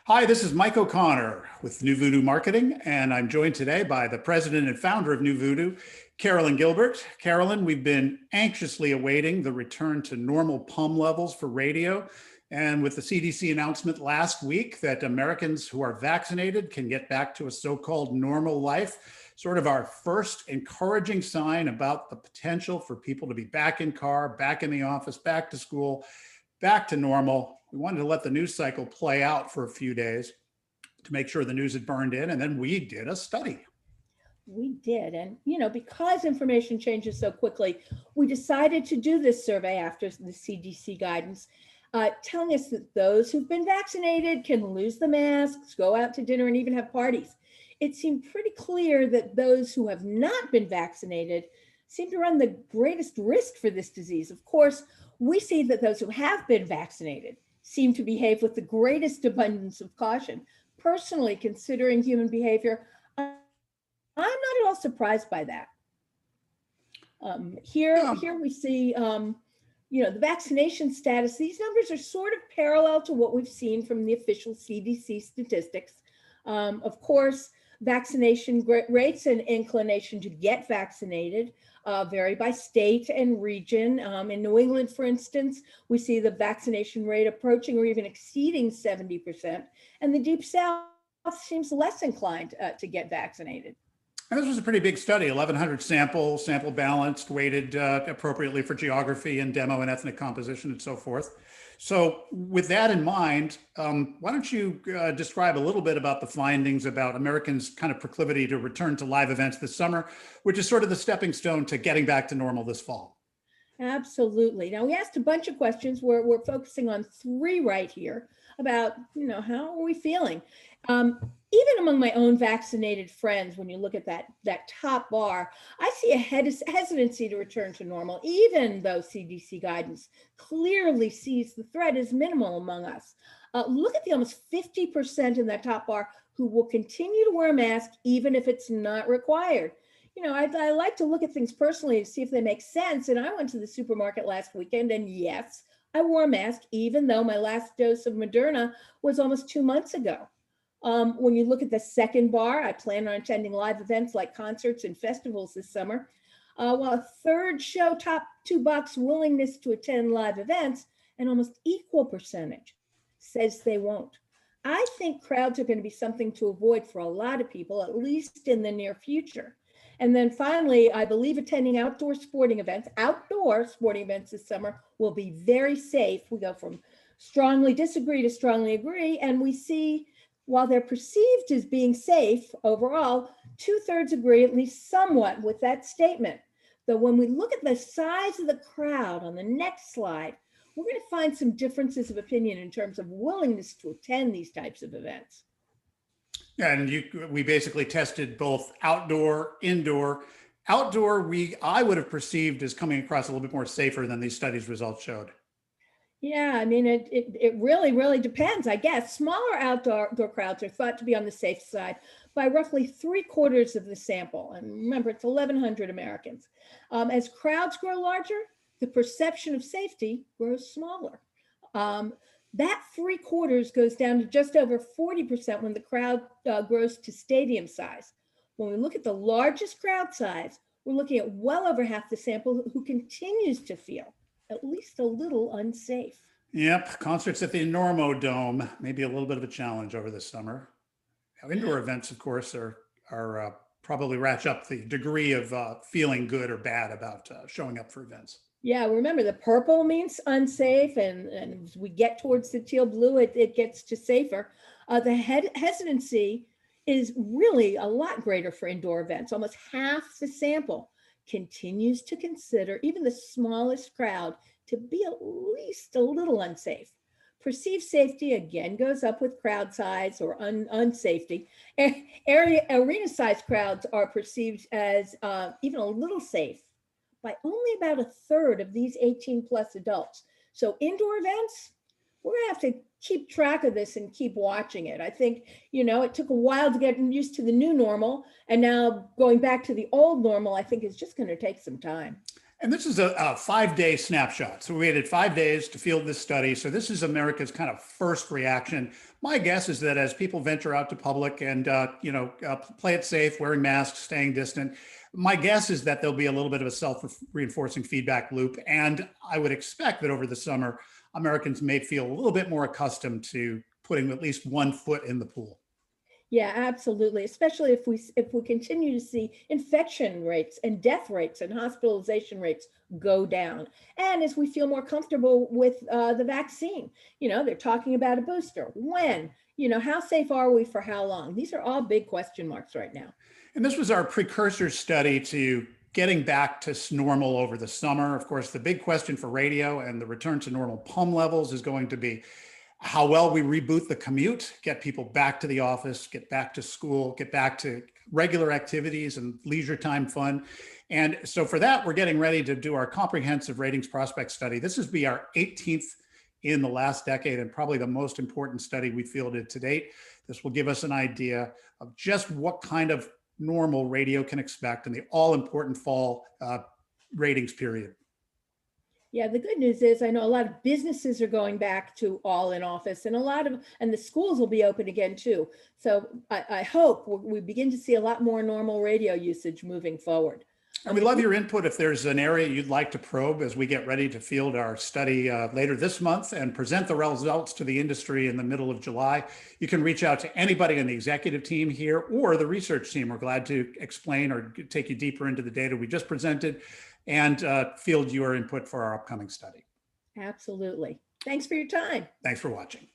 Hi, this is Mike O'Connor with NuVoodoo Marketing, and I'm joined today by the president and founder of NuVoodoo, Carolyn Gilbert. Carolyn, we've been anxiously awaiting the return to normal PUM levels for radio. And with the CDC announcement last week that Americans who are vaccinated can get back to a so-called normal life, sort of our first encouraging sign about the potential for people to be back in car, back in the office, back to school, back to normal. We wanted to let the news cycle play out for a few days to make sure the news had burned in, and then we did a study. We did. And, because information changes so quickly, we decided to do this survey after the CDC guidance, telling us that those who've been vaccinated can lose the masks, go out to dinner, and even have parties. It seemed pretty clear that those who have not been vaccinated seem to run the greatest risk for this disease. Of course, we see that those who have been vaccinated seem to behave with the greatest abundance of caution. Personally, considering human behavior, I'm not at all surprised by that. Here we see, the vaccination status. These numbers are sort of parallel to what we've seen from the official CDC statistics. Of course, vaccination rates and inclination to get vaccinated vary by state and region. In New England, for instance, we see the vaccination rate approaching or even exceeding 70%, and the Deep South seems less inclined to get vaccinated. And this was a pretty big study, 1,100 sample balanced, weighted appropriately for geography and demo and ethnic composition and so forth. So with that in mind, why don't you describe a little bit about the findings about Americans' kind of proclivity to return to live events this summer, which is sort of the stepping stone to getting back to normal this fall. Absolutely. Now, we asked a bunch of questions. We're focusing on three right here about, how are we feeling? Even among my own vaccinated friends, when you look at that top bar, I see a hesitancy to return to normal, even though CDC guidance clearly sees the threat as minimal among us. Look at the almost 50% in that top bar who will continue to wear a mask, even if it's not required. I like to look at things personally to see if they make sense. And I went to the supermarket last weekend, and yes, I wore a mask, even though my last dose of Moderna was almost 2 months ago. When you look at the second bar, I plan on attending live events like concerts and festivals this summer. While a third show top 2 box willingness to attend live events, an almost equal percentage says they won't. I think crowds are going to be something to avoid for a lot of people, at least in the near future. And then finally, I believe attending outdoor sporting events this summer will be very safe. We go from strongly disagree to strongly agree, and we see, while they're perceived as being safe overall, 2/3 agree at least somewhat with that statement. Though when we look at the size of the crowd on the next slide, we're going to find some differences of opinion in terms of willingness to attend these types of events. Yeah, and we basically tested both outdoor, indoor. Outdoor, I would have perceived as coming across a little bit more safer than these studies results showed. Yeah, I mean, it really, really depends, I guess. Smaller outdoor crowds are thought to be on the safe side by roughly 3/4 of the sample. And remember, it's 1,100 Americans. As crowds grow larger, the perception of safety grows smaller. That 3/4 goes down to just over 40% when the crowd grows to stadium size. When we look at the largest crowd size, we're looking at well over half the sample who continues to feel at least a little unsafe. Yep, concerts at the Normo Dome may be a little bit of a challenge over this summer. Now, indoor events, of course, are probably ratchet up the degree of feeling good or bad about showing up for events. Yeah, remember the purple means unsafe, and as we get towards the teal blue, it gets to safer. The hesitancy is really a lot greater for indoor events. Almost half the sample continues to consider even the smallest crowd to be at least a little unsafe. Perceived safety again goes up with crowd size or unsafety. Arena-sized crowds are perceived as even a little safe by only about 1/3 of these 18+ adults. So indoor events, we're gonna have to keep track of this and keep watching it. I think, it took a while to get used to the new normal, and now going back to the old normal, I think is just gonna take some time. And this is a 5-day snapshot. So we waited 5 days to field this study. So this is America's kind of first reaction. My guess is that as people venture out to public and, play it safe, wearing masks, staying distant, my guess is that there'll be a little bit of a self-reinforcing feedback loop. And I would expect that over the summer, Americans may feel a little bit more accustomed to putting at least one foot in the pool. Yeah, absolutely. Especially if we continue to see infection rates and death rates and hospitalization rates go down, and as we feel more comfortable with the vaccine. They're talking about a booster. When? How safe are we for how long? These are all big question marks right now. And this was our precursor study to getting back to normal over the summer. Of course, the big question for radio and the return to normal PUM levels is going to be how well we reboot the commute, get people back to the office, get back to school, get back to regular activities and leisure time fun. And so for that, we're getting ready to do our comprehensive ratings prospect study. This will be our 18th in the last decade and probably the most important study we fielded to date. This will give us an idea of just what kind of normal radio can expect in the all-important fall ratings period. Yeah, the good news is I know a lot of businesses are going back to all in office, and and the schools will be open again too. So I hope we begin to see a lot more normal radio usage moving forward. And we love your input. If there's an area you'd like to probe as we get ready to field our study later this month and present the results to the industry in the middle of July, you can reach out to anybody on the executive team here or the research team. We're glad to explain or take you deeper into the data we just presented and field your input for our upcoming study. Absolutely. Thanks for your time. Thanks for watching.